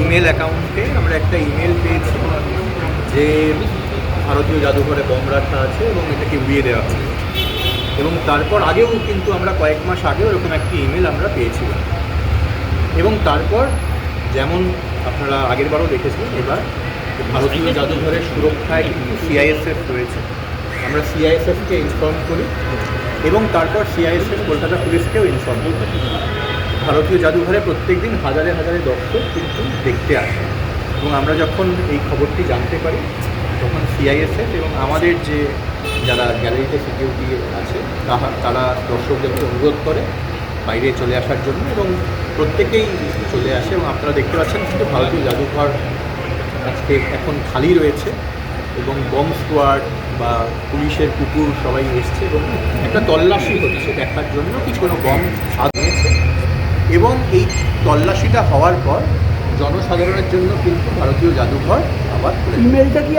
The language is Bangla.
ইমেল অ্যাকাউন্টে আমরা একটা ইমেল পেয়েছি যে ভারতীয় জাদুঘরে বম রাখা আছে এবং এটাকে উড়িয়ে দেওয়া হবে। এবং তারপর আগেও কিন্তু আমরা কয়েক মাস আগেও এরকম একটি ইমেল আমরা পেয়েছিলাম। এবং তারপর যেমন আপনারা আগেরবারও দেখেছিলেন, এবার ভারতীয় জাদুঘরের সুরক্ষায় কিন্তু সিআইএসএফ রয়েছে। আমরা সিআইএসএফকে ইনফর্ম করি এবং তারপর সিআইএসএফ কলকাতা পুলিশকেও ইনফর্ম করি। ভারতীয় জাদুঘরে প্রত্যেকদিন হাজারে হাজারে দর্শক কিন্তু দেখতে আসে এবং আমরা যখন এই খবরটি জানতে পারি তখন সিআইএসএফ এবং আমাদের যে যারা গ্যালারিতে সিকিউরিটি আছে তারা দর্শকদেরকে অনুরোধ করে বাইরে চলে আসার জন্য এবং প্রত্যেকেই চলে আসে। এবং আপনারা দেখতে পাচ্ছেন কিন্তু ভারতীয় জাদুঘর আজকে এখন খালি রয়েছে এবং বম স্কোয়াড বা পুলিশের কুকুর সবাই এসছে এবং একটা তল্লাশি হচ্ছে দেখার জন্য কি কোনো বম নিয়েছে। এবং এই তল্লাশিটা হওয়ার পর জনসাধারণের জন্য কিন্তু ভারতীয় জাদুঘর আবার ইমেলটা কি